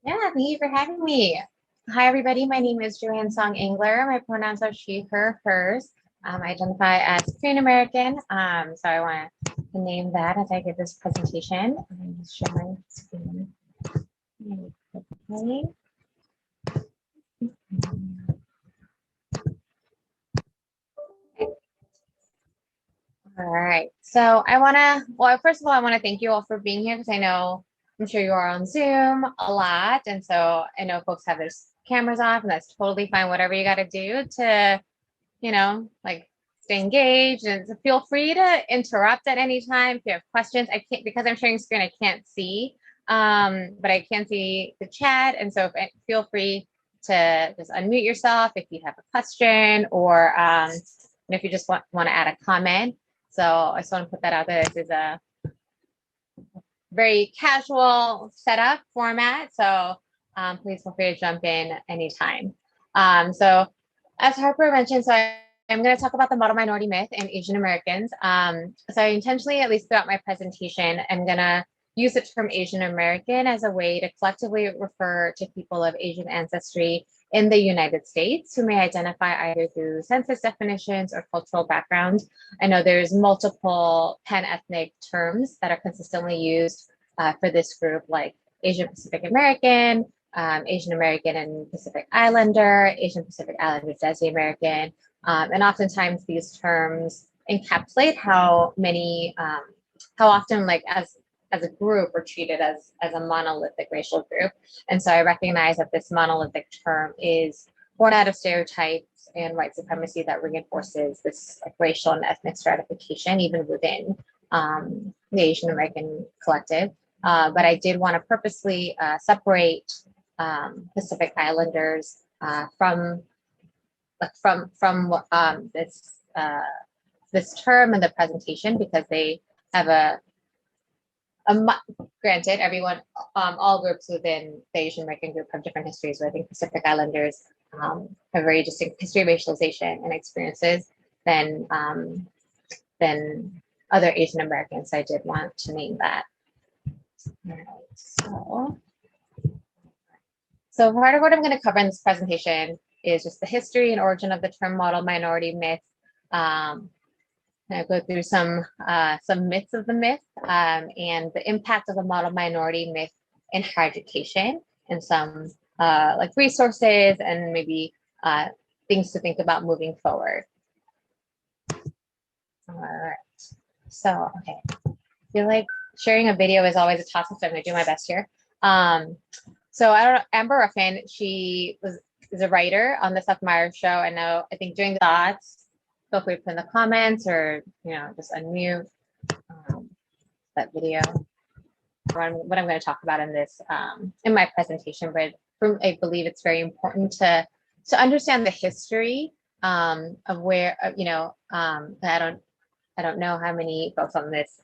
Yeah, thank you for having me. Hi, everybody. My name is Joanne Song Engler. My pronouns are she, her, hers. I identify as Korean American. So I want to name that as I give this presentation. I'm just sharing my screen really quickly. All right. So well, first of all, I want to thank you all for being here because I'm sure you are on Zoom a lot. And so I know folks have their cameras off, and that's totally fine. Whatever you got to do to like stay engaged, and so feel free to interrupt at any time if you have questions. I can't, because I'm sharing screen, I can't see, but I can see the chat. And so feel free to just unmute yourself if you have a question or if you just want to add a comment. So I just want to put that out there. This is a very casual setup format. So please feel free to jump in anytime. So as Harper mentioned, I'm going to talk about the model minority myth and Asian Americans. So I intentionally, at least throughout my presentation, I'm going to use the term Asian American as a way to collectively refer to people of Asian ancestry in the United States who may identify either through census definitions or cultural background. I know there's multiple pan-ethnic terms that are consistently used for this group, like Asian Pacific American, Asian American and Pacific Islander, Asian Pacific Islander Desi American. And oftentimes these terms encapsulate how often, like as a group, we're treated as a monolithic racial group. And so I recognize that this monolithic term is born out of stereotypes and white supremacy that reinforces this like racial and ethnic stratification, even within the Asian American collective. But I did want to purposely separate Pacific Islanders this term and the presentation, because they have a granted, everyone, all groups within the Asian American group have different histories, but I think Pacific Islanders have very distinct history of racialization and experiences than other Asian Americans. So I did want to name that. All right, so part of what I'm going to cover in this presentation is just the history and origin of the term model minority myth. I go through some myths of the myth and the impact of the model minority myth in higher education, and some like resources and maybe things to think about moving forward. All right. So, okay. I feel like sharing a video is always a toss-up, so I'm going to do my best here. So I don't know, Amber Ruffin, is a writer on the Seth Meyers show. And now I think during the thoughts, feel free to put in the comments or, just unmute that video. What I'm going to talk about in this, in my presentation, but I believe it's very important to understand the history of where, I don't know how many folks on this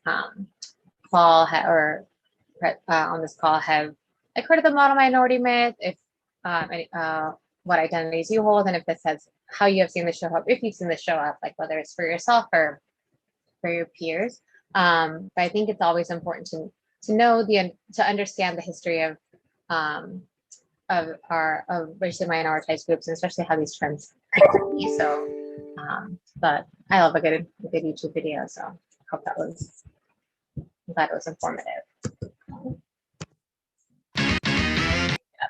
call on this call have heard of the model minority myth, if what identities you hold, and if this has how you have seen this show up, if you've seen this show up, like whether it's for yourself or for your peers. But I think it's always important to know to understand the history of racially minoritized groups, and especially how these trends be. So, but I love a good YouTube video, so I hope I'm glad it was informative.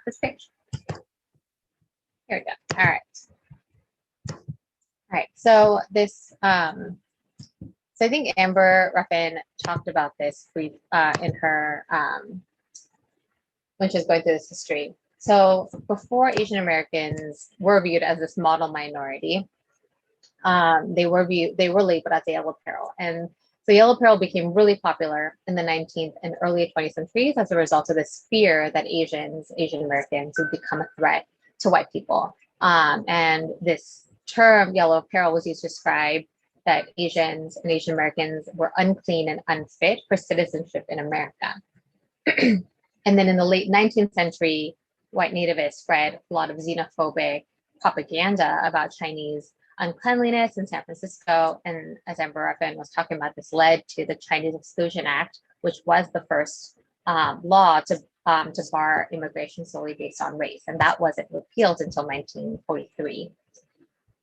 This page. Here we go. All right. All right. So this, so I think Amber Ruffin talked about this in her when she was going through this history. So before Asian Americans were viewed as this model minority, they were labeled as yellow peril, and so yellow peril became really popular in the 19th and early 20th centuries as a result of this fear that Asian Americans would become a threat to white people. And this term yellow peril was used to describe that Asians and Asian Americans were unclean and unfit for citizenship in America. And then in the late 19th century, white nativists spread a lot of xenophobic propaganda about Chinese uncleanliness in San Francisco. And as Amber Ruffin was talking about, this led to the Chinese Exclusion Act, which was the first law to to bar immigration solely based on race, and that wasn't repealed until 1943.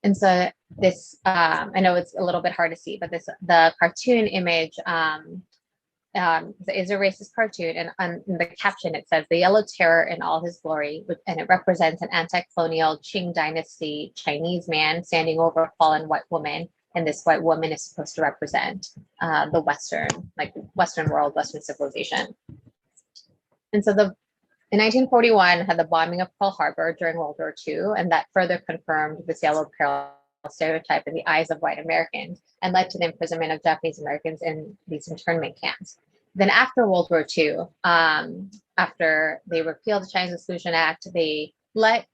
And so this, I know it's a little bit hard to see, but the cartoon image is a racist cartoon, and in the caption it says, "The Yellow Terror in all his glory," and it represents an anti-colonial Qing dynasty Chinese man standing over a fallen white woman, and this white woman is supposed to represent the Western world, Western civilization. And so in 1941 had the bombing of Pearl Harbor during World War II, and that further confirmed this yellow peril stereotype in the eyes of white Americans and led to the imprisonment of Japanese Americans in these internment camps. Then after World War II, after they repealed the Chinese Exclusion Act, they let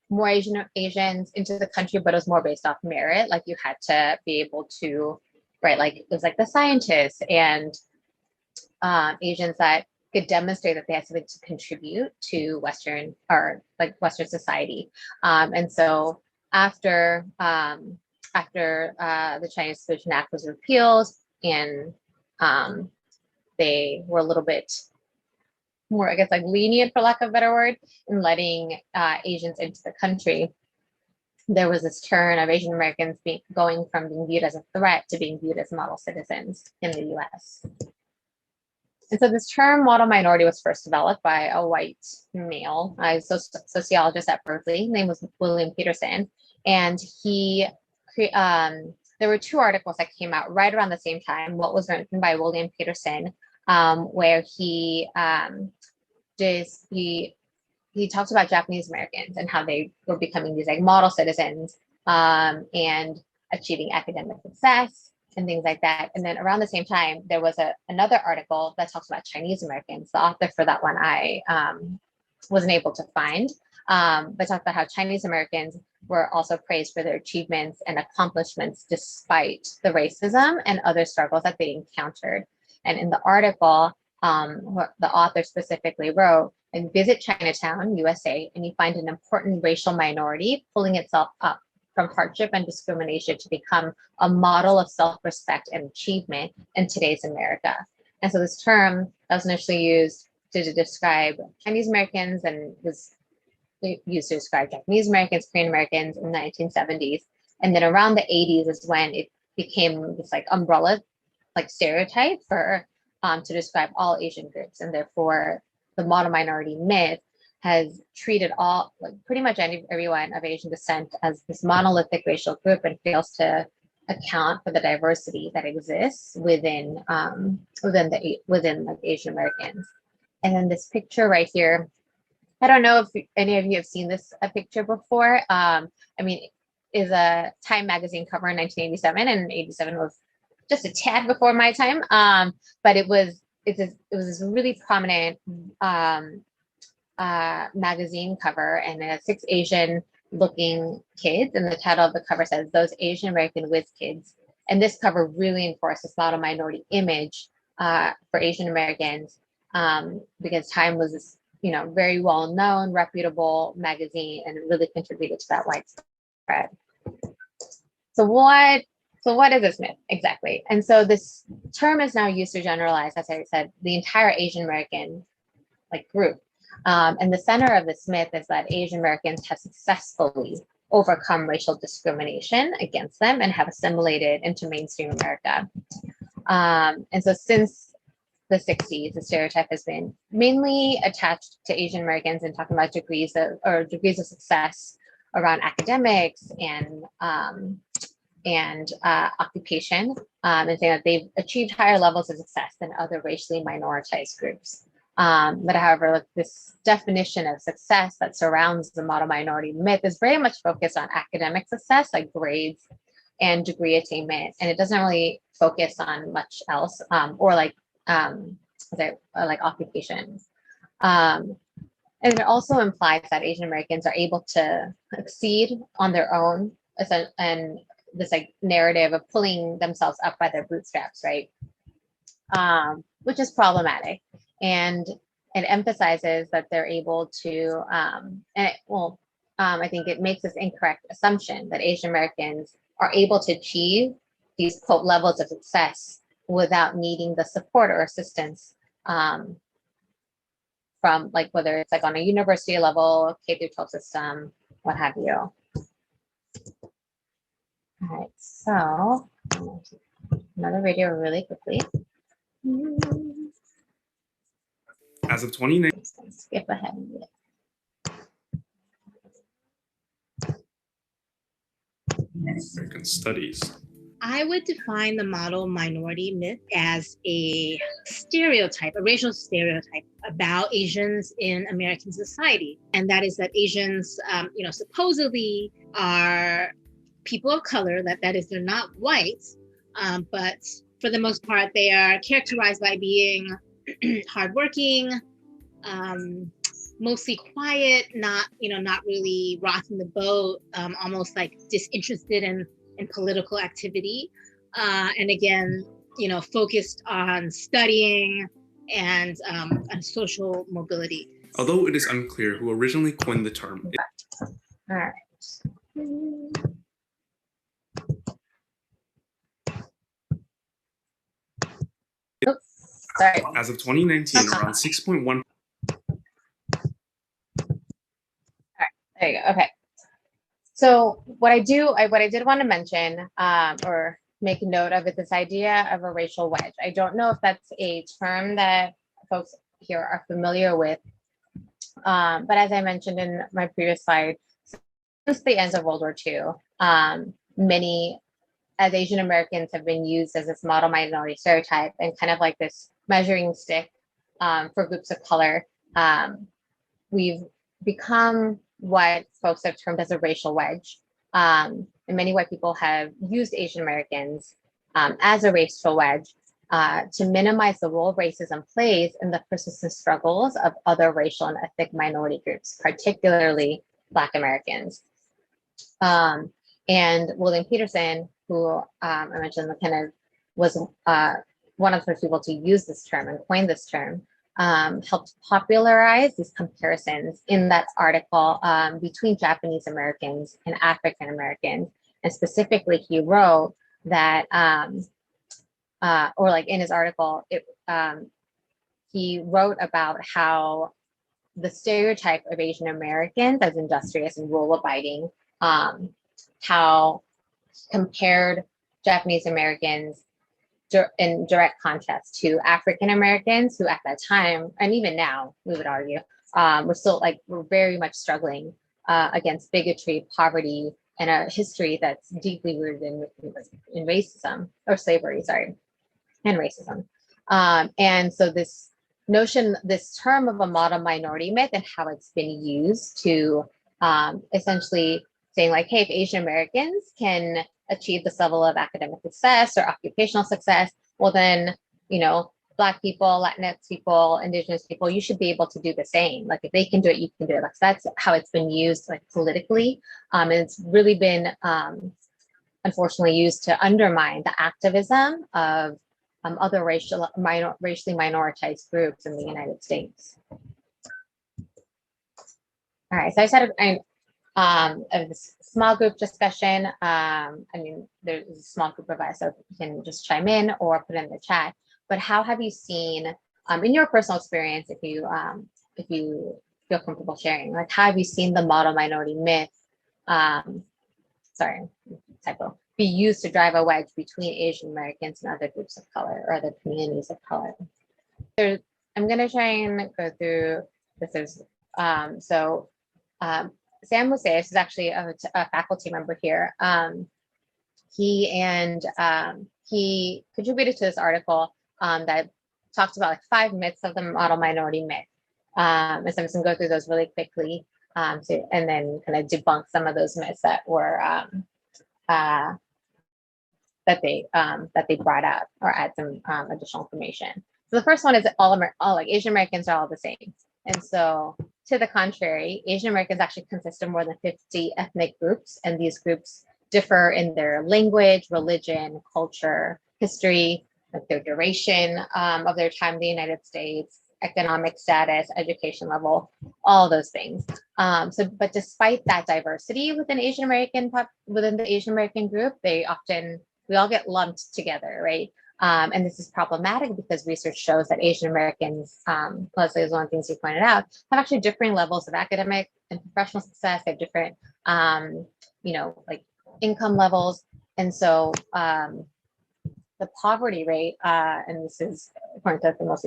more Asians into the country, but it was more based off merit. Like you had to be able to, right? Like it was like the scientists and Asians that could demonstrate that they had something to contribute to Western society. And so after the Chinese Exclusion Act was repealed, and they were a little bit more, I guess, like lenient, for lack of a better word, in letting Asians into the country, there was this turn of Asian Americans going from being viewed as a threat to being viewed as model citizens in the US. And so this term model minority was first developed by a white male, a sociologist at Berkeley. His name was William Peterson. And there were two articles that came out right around the same time. What was written by William Peterson, where he talks about Japanese Americans and how they were becoming these like model citizens and achieving academic success and things like that. And then around the same time, there was another article that talks about Chinese Americans. The author for that one I wasn't able to find, but talked about how Chinese Americans were also praised for their achievements and accomplishments despite the racism and other struggles that they encountered. And in the article, the author specifically wrote, "And visit Chinatown, USA, and you find an important racial minority pulling itself up from hardship and discrimination to become a model of self-respect and achievement in today's America." And so this term that was initially used to describe Chinese Americans and was used to describe Japanese Americans, Korean Americans in the 1970s. And then around the 80s is when it became this like umbrella, like stereotype for to describe all Asian groups. And therefore the model minority myth has treated pretty much everyone of Asian descent as this monolithic racial group and fails to account for the diversity that exists within like Asian Americans. And then this picture right here, I don't know if any of you have seen this picture before. Is a Time magazine cover in 1987, and 87 was just a tad before my time. But it was this really prominent magazine cover, and it has 6 Asian looking kids, and the title of the cover says "Those Asian American Whiz Kids." And this cover really enforced this model minority image for Asian Americans, because Time was this very well known, reputable magazine, and it really contributed to that widespread. So what is this myth exactly? And so this term is now used to generalize, as I said, the entire Asian American group. And the center of this myth is that Asian Americans have successfully overcome racial discrimination against them and have assimilated into mainstream America. And so since the 60s, the stereotype has been mainly attached to Asian Americans and talking about degrees of success around academics and occupation, and saying that they've achieved higher levels of success than other racially minoritized groups. But however, this definition of success that surrounds the model minority myth is very much focused on academic success, like grades and degree attainment, and it doesn't really focus on much else, or occupations. And it also implies that Asian Americans are able to succeed on their own, and this narrative of pulling themselves up by their bootstraps, right? Which is problematic. And it emphasizes that they're able to, I think it makes this incorrect assumption that Asian Americans are able to achieve these quote levels of success without needing the support or assistance from from like whether it's like on a university level, K through 12 system, what have you. All right, so another video really quickly. As of 2019, skip ahead a bit. American Studies. I would define the model minority myth as a stereotype, a racial stereotype about Asians in American society. And that is that Asians, supposedly are people of color, that is, they're not white, but for the most part, they are characterized by being hardworking, mostly quiet, not really rocking the boat, almost like disinterested in political activity, and again, focused on studying and social mobility. Although it is unclear who originally coined the term. All right. Oops, sorry. As of 2019, around 6.1. There you go. Okay. So what I did want to mention, or make note of, is this idea of a racial wedge. I don't know if that's a term that folks here are familiar with, but as I mentioned in my previous slide, since the end of World War II, many as Asian Americans have been used as this model minority stereotype and kind of like this measuring stick for groups of color. We've become what folks have termed as a racial wedge. And many white people have used Asian Americans as a racial wedge to minimize the role racism plays in the persistent struggles of other racial and ethnic minority groups, particularly Black Americans. And William Peterson, who I mentioned kind of was one of the first people to use this term and coin this term, helped popularize these comparisons in that article between Japanese Americans and African Americans. And specifically, he wrote that, or like in his article, he wrote about how the stereotype of Asian Americans as industrious and rule abiding, how compared Japanese Americans in direct contrast to African Americans, who at that time, and even now, we would argue, we're very much struggling against bigotry, poverty, and a history that's deeply rooted in racism, or slavery, and racism. And so this term of a model minority myth and how it's been used to essentially saying like, hey, if Asian Americans can achieve this level of academic success or occupational success, well then, Black people, Latinx people, Indigenous people, you should be able to do the same. Like if they can do it, you can do it. Like that's how it's been used, like politically. And it's really been, unfortunately, used to undermine the activism of other racially minoritized groups in the United States. All right, so I said of this small group discussion. There's a small group of us, so you can just chime in or put it in the chat. But how have you seen, in your personal experience, if you feel comfortable sharing, like how have you seen the model minority myth, be used to drive a wedge between Asian Americans and other groups of color or other communities of color? I'm going to try and go through this. Sam Musaeus is actually a faculty member here. He contributed to this article that talked about like 5 myths of the model minority myth. And so I'm just gonna go through those really quickly, and then kind of debunk some of those myths that were that they brought up, or add some additional information. So the first one is that all Asian Americans are all the same. And so to the contrary, Asian Americans actually consist of more than 50 ethnic groups, and these groups differ in their language, religion, culture, history, like their duration of their time in the United States, economic status, education level, all those things. But despite that diversity within the Asian American group, we all get lumped together, right? And this is problematic because research shows that Asian Americans, Leslie, is one of the things you pointed out, have actually differing levels of academic and professional success. They have different, like income levels. And so the poverty rate, and this is according to the most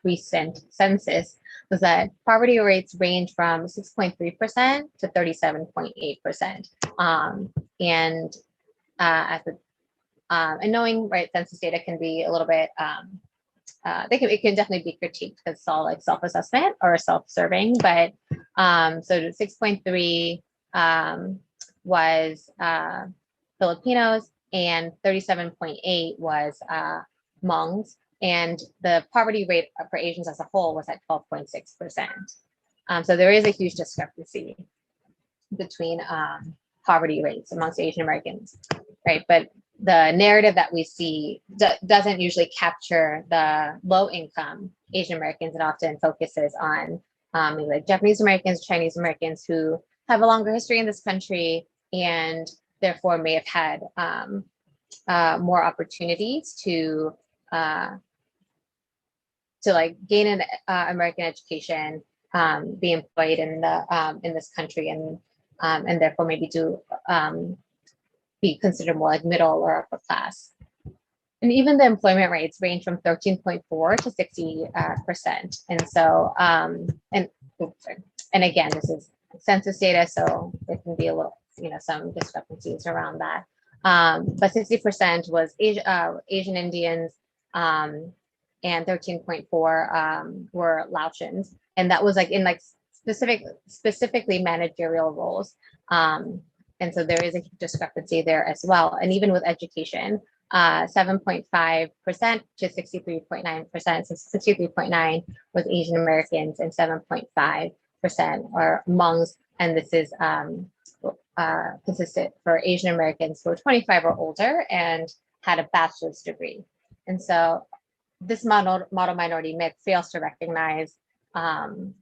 recent census, was that poverty rates range from 6.3% to 37.8%. And knowing, right, census data can be a little bit, it can definitely be critiqued because it's all like self-assessment or self-serving, but so 6.3 was Filipinos, and 37.8 was Hmongs, and the poverty rate for Asians as a whole was at 12.6%. So there is a huge discrepancy between poverty rates amongst Asian Americans, right? But the narrative that we see doesn't usually capture the low income Asian Americans. It often focuses on maybe like Japanese Americans, Chinese Americans who have a longer history in this country and therefore may have had more opportunities to like gain an American education, be employed in this country, and therefore maybe to be considered more like middle or upper class. And even the employment rates range from 13.4 to 60%. And so, and again, this is census data, so it can be a little, some discrepancies around that. But 60% was Asian Indians, and 13.4 were Laotians, and that was like in like specifically managerial roles. And so there is a discrepancy there as well. And even with education, 7.5% to 63.9%. So 63.9 was Asian Americans and 7.5% are Hmongs. And this is consistent for Asian Americans who are 25 or older and had a bachelor's degree. And so this model minority myth fails to recognize the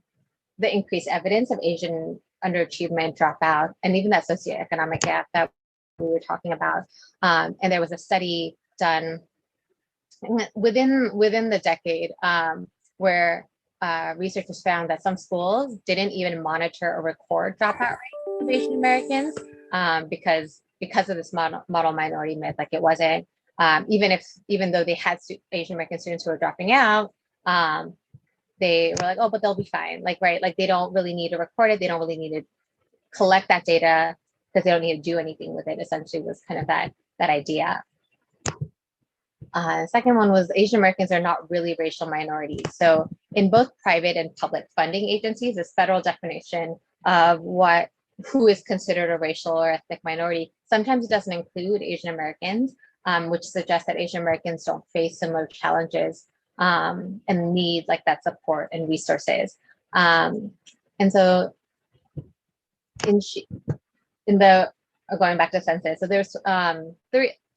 increased evidence of Asian underachievement, dropout, and even that socioeconomic gap that we were talking about. And there was a study done within the decade where researchers found that some schools didn't even monitor or record dropout rates of Asian Americans because of this model minority myth. Like it wasn't even though they had Asian American students who were dropping out. They were like, oh, but they'll be fine. Like, right. Like they don't really need to record it. They don't really need to collect that data because they don't need to do anything with it. Essentially was kind of that idea. The second one was Asian Americans are not really racial minorities. So in both private and public funding agencies, this federal definition of who is considered a racial or ethnic minority sometimes it doesn't include Asian Americans, which suggests that Asian Americans don't face similar challenges and need like that support and resources. And so in the going back to census, so there's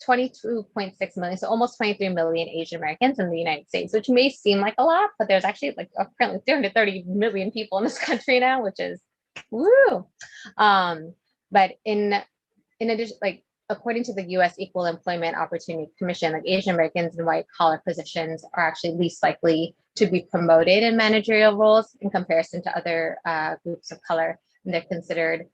22.6 million, so almost 23 million Asian Americans in the United States, which may seem like a lot, but there's actually like currently 330 million people in this country now, which is woo. But in addition, like according to the U.S. Equal Employment Opportunity Commission, like Asian Americans in white collar positions are actually least likely to be promoted in managerial roles in comparison to other groups of color. And they're considered,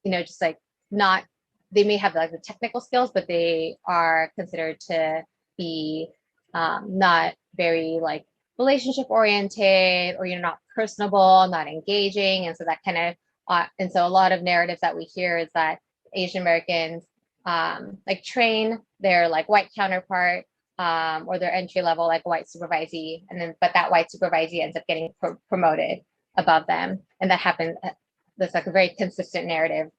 just like not, they may have like the technical skills, but they are considered to be not very like relationship oriented, or not personable, not engaging. And so that kind of, and so a lot of narratives that we hear is that Asian Americans like train their like white counterpart or their entry level like white supervisee, and then but that white supervisee ends up getting promoted above them, and that happens. That's like a very consistent narrative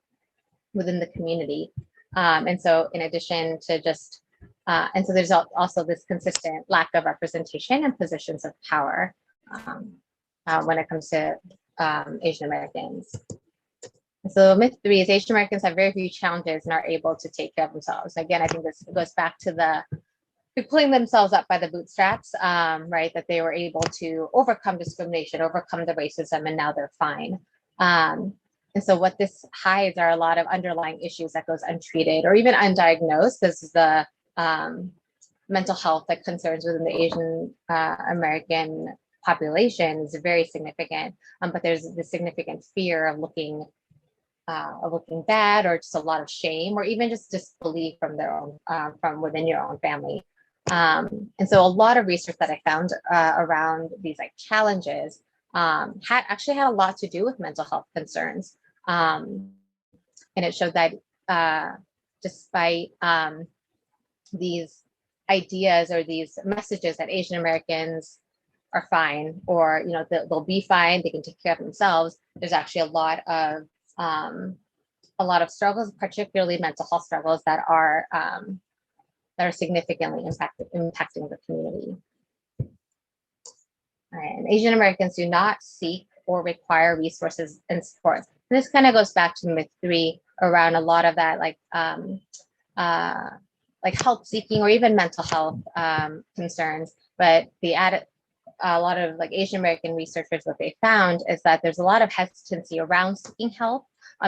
within the community. And so in addition to just and so there's also this consistent lack of representation in positions of power when it comes to Asian Americans. So myth 3 is Asian Americans have very few challenges and are able to take care of themselves. Again, I think this goes back to the pulling themselves up by the bootstraps, right? That they were able to overcome discrimination, overcome the racism, and now they're fine. And so what this hides are a lot of underlying issues that goes untreated or even undiagnosed. This is the mental health like concerns within the Asian American population is very significant. But there's the significant fear of looking bad, or just a lot of shame, or even just disbelief from their own from within your own family. And so a lot of research that I found around these like challenges had a lot to do with mental health concerns. And it showed that despite these ideas or these messages that Asian Americans are fine, or they'll be fine, they can take care of themselves, there's actually a lot of struggles, particularly mental health struggles, that are significantly impacting the community. All right. And Asian Americans do not seek or require resources and support. And this kind of goes back to myth 3 around a lot of that, like help seeking or even mental health concerns. But a lot of like Asian American researchers, what they found is that there's a lot of hesitancy around seeking help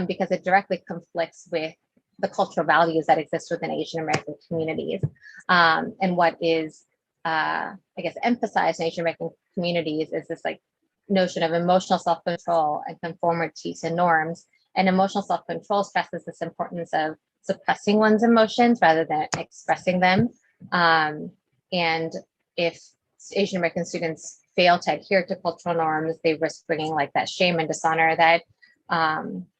because it directly conflicts with the cultural values that exist within Asian American communities. And what is, I guess, emphasized in Asian American communities is this like notion of emotional self-control and conformity to norms. And emotional self-control stresses this importance of suppressing one's emotions rather than expressing them. And if Asian American students fail to adhere to cultural norms, they risk bringing like that shame and dishonor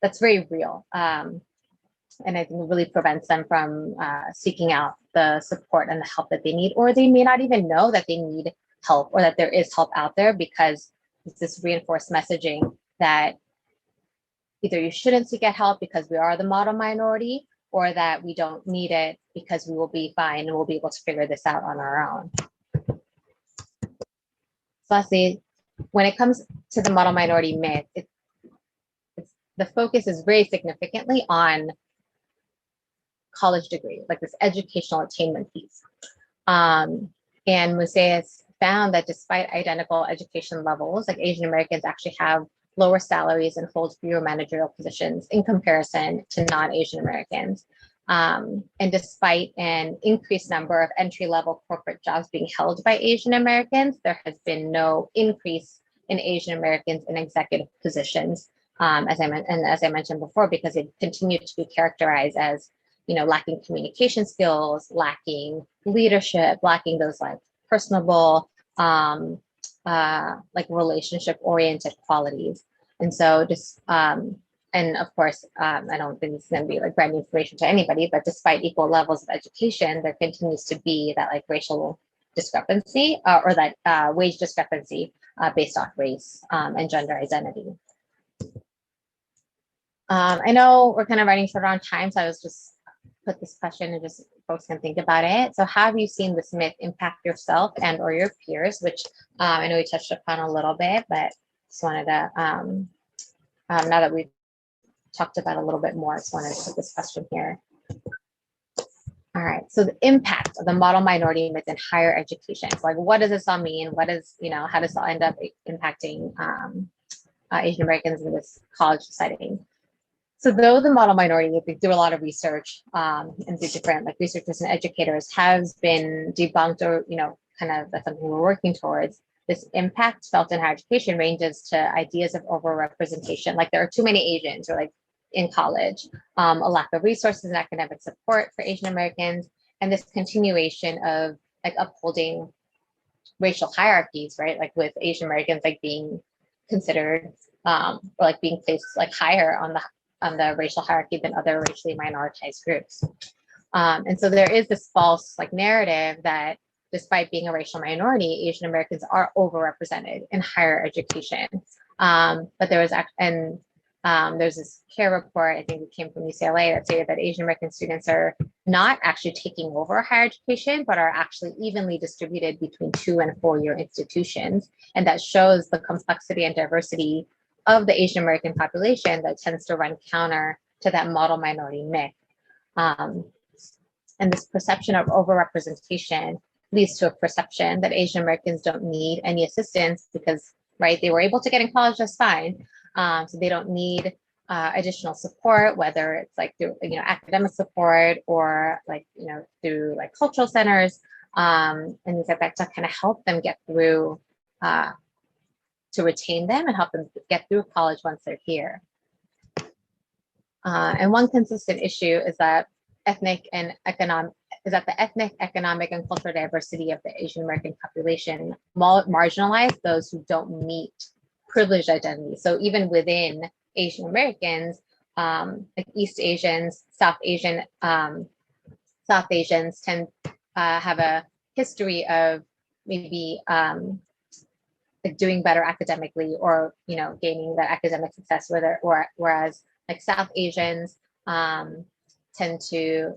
that's very real. And I think it really prevents them from seeking out the support and the help that they need, or they may not even know that they need help or that there is help out there, because it's this reinforced messaging that either you shouldn't seek out help because we are the model minority, or that we don't need it because we will be fine and we'll be able to figure this out on our own. So lastly, when it comes to the model minority myth, the focus is very significantly on college degree, like this educational attainment piece. And Musaeus found that despite identical education levels, like Asian Americans actually have lower salaries and hold fewer managerial positions in comparison to non-Asian Americans. And despite an increased number of entry-level corporate jobs being held by Asian Americans, there has been no increase in Asian Americans in executive positions, as I mentioned before, because it continued to be characterized as lacking communication skills, lacking leadership, lacking those like personable, like relationship-oriented qualities. And so just, and of course, I don't think this is going to be like brand new information to anybody, but despite equal levels of education, there continues to be that like racial discrepancy or that wage discrepancy based off race and gender identity. I know we're kind of running short on time, so I was just put this question and just folks can think about it. So how have you seen this myth impact yourself and or your peers, which I know we touched upon a little bit, but just wanted to, now that we've talked about a little bit more, I just wanted to put this question here. All right, so the impact of the model minority myth in higher education. So like, what does this all mean? What is, how does it all end up impacting Asian Americans in this college setting? So though the model minority, they do a lot of research and the different like researchers and educators has been debunked, or, kind of that's something we're working towards, this impact felt in higher education ranges to ideas of overrepresentation. Like there are too many Asians, or like in college, a lack of resources and academic support for Asian Americans, and this continuation of like upholding racial hierarchies, right? Like with Asian Americans like being considered or like being placed like higher on the racial hierarchy than other racially minoritized groups. And so there is this false like narrative that despite being a racial minority, Asian Americans are overrepresented in higher education. But there was, there's this CARE report, I think it came from UCLA, that stated that Asian American students are not actually taking over higher education, but are actually evenly distributed between 2- and 4-year institutions. And that shows the complexity and diversity of the Asian American population that tends to run counter to that model minority myth. And this perception of overrepresentation leads to a perception that Asian Americans don't need any assistance because, right, they were able to get in college just fine. So they don't need additional support, whether it's like through, academic support or like, through like cultural centers, and things like that to kind of help them get through, to retain them and help them get through college once they're here. And one consistent issue is that the ethnic, economic, and cultural diversity of the Asian American population marginalize those who don't meet privileged identities. So even within Asian Americans, like East Asians, South Asians tend have a history of maybe like doing better academically, or gaining that academic success, whereas like South Asians tend to,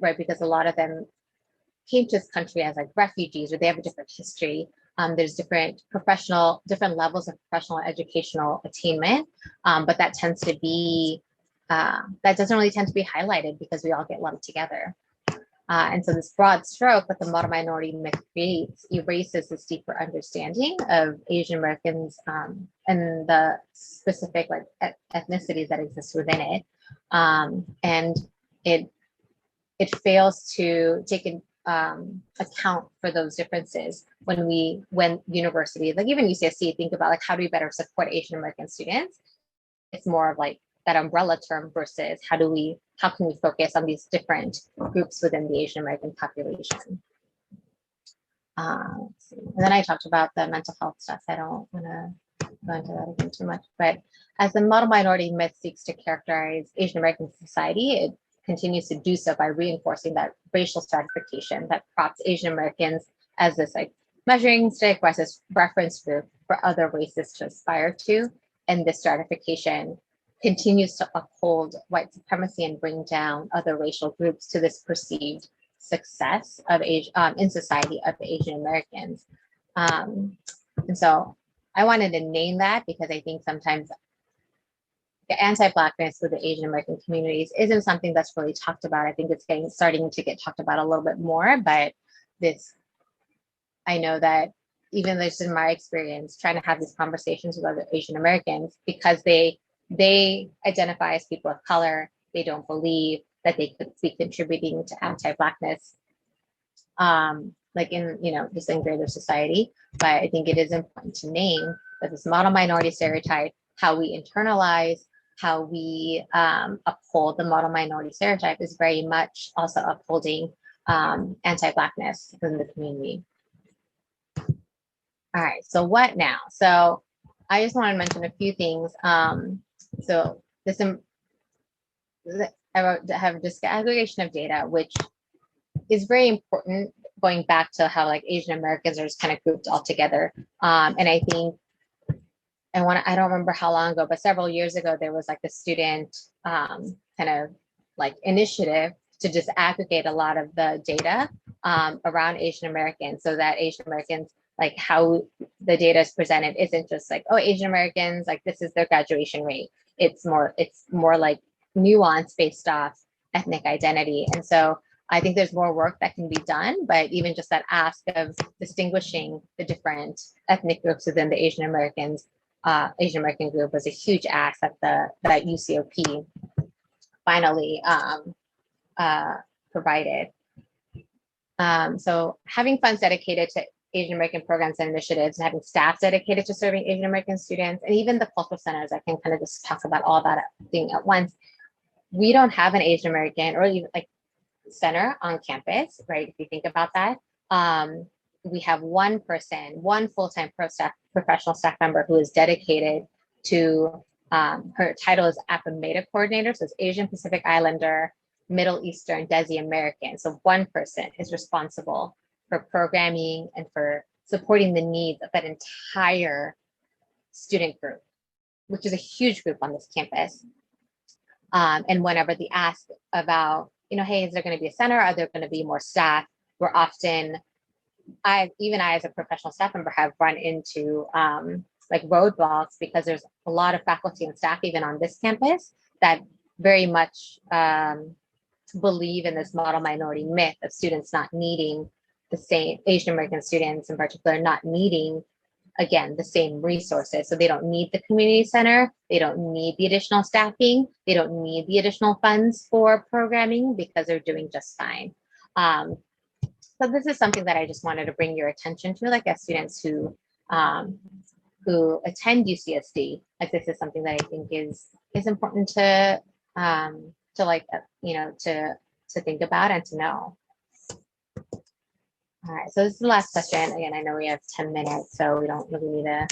right, because a lot of them came to this country as like refugees, or they have a different history. There's different levels of professional and educational attainment, but that tends to be, that doesn't really tend to be highlighted because we all get lumped together. And so this broad stroke that the model minority myth creates erases this deeper understanding of Asian Americans and the specific like ethnicities that exist within it. And it fails to take in account for those differences when universities, like even UCSC, think about like how do we better support Asian American students. It's more of like that umbrella term versus how can we focus on these different groups within the Asian American population. And then I talked about the mental health stuff. I don't want to go into that again too much, but as the model minority myth seeks to characterize Asian American society, it continues to do so by reinforcing that racial stratification that props Asian Americans as this like measuring stick versus reference group for other races to aspire to. And this stratification continues to uphold white supremacy and bring down other racial groups to this perceived success of in society of Asian Americans. And so I wanted to name that because I think sometimes the anti-Blackness with the Asian American communities isn't something that's really talked about. I think it's starting to get talked about a little bit more, but I know that even just in my experience, trying to have these conversations with other Asian Americans, because they identify as people of color, they don't believe that they could be contributing to anti-Blackness, like in, just in greater society. But I think it is important to name that this model minority stereotype, how we internalize, how we uphold the model minority stereotype is very much also upholding anti-Blackness within the community. All right, so what now? So I just want to mention a few things. So I have disaggregation of data, which is very important, going back to how like Asian Americans are just kind of grouped all together. And I think, I don't remember how long ago, but several years ago, there was like the student kind of like initiative to just aggregate a lot of the data around Asian Americans, so that Asian Americans, like how the data is presented isn't just like, oh, Asian Americans, like this is their graduation rate. It's more like nuance based off ethnic identity. And so I think there's more work that can be done, but even just that ask of distinguishing the different ethnic groups within the Asian American group was a huge ask that UCOP finally provided. So having funds dedicated to Asian American programs and initiatives, and having staff dedicated to serving Asian American students, and even the cultural centers, I can kind of just talk about all that thing at once. We don't have an Asian American or even like center on campus, right? If you think about that, we have one full-time professional staff member who is dedicated to, her title is APAMEDA coordinator, so it's Asian Pacific Islander, Middle Eastern, Desi American. So one person is responsible for programming and for supporting the needs of that entire student group, which is a huge group on this campus. And whenever the ask about, hey, is there going to be a center? Are there going to be more staff? We're often, I as a professional staff member have run into like roadblocks, because there's a lot of faculty and staff even on this campus that very much believe in this model minority myth of students not needing the same, Asian American students in particular, not needing again, the same resources. So they don't need the community center. They don't need the additional staffing. They don't need the additional funds for programming because they're doing just fine. So this is something that I just wanted to bring your attention to, like as students who attend UCSD. Like this is something that I think is important to like to think about and to know. All right, so this is the last question. Again, I know we have 10 minutes, so we don't really need to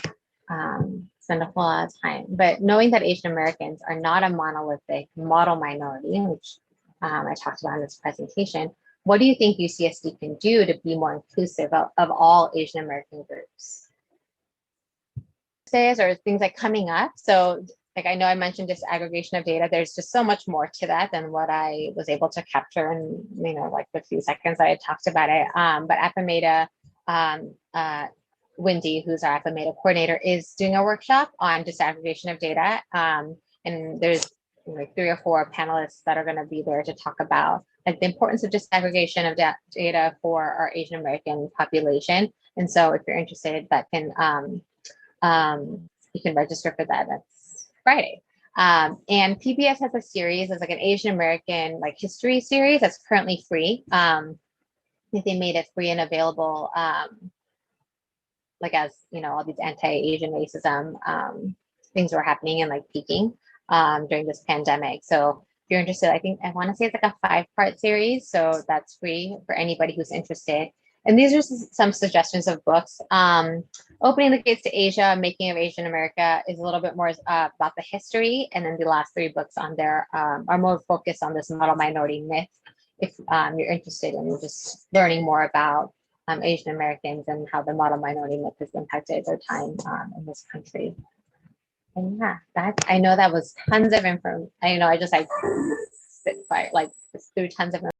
spend a whole lot of time. But knowing that Asian Americans are not a monolithic model minority, which I talked about in this presentation, what do you think UCSD can do to be more inclusive of all Asian American groups? Or things like coming up. So like I know I mentioned disaggregation of data. There's just so much more to that than what I was able to capture in like the few seconds that I talked about it. But AFAMEDA, Wendy, who's our AFAMEDA coordinator, is doing a workshop on disaggregation of data. And there's like 3 or 4 panelists that are going to be there to talk about like the importance of disaggregation of data for our Asian American population. And so if you're interested, that can you can register for that. That's Friday. And PBS has a series, it's like an Asian American like history series that's currently free. I think they made it free and available, like as all these anti-Asian racism things were happening and like peaking during this pandemic. So if you're interested, I want to say it's like a 5-part series, so that's free for anybody who's interested. And these are some suggestions of books. Opening the Gates to Asia, Making of Asian America is a little bit more about the history. And then the last 3 books on there are more focused on this model minority myth. If you're interested in just learning more about Asian Americans and how the model minority myth has impacted their time in this country. And yeah, I know that was tons of information. I know I just like spit fire, like through tons of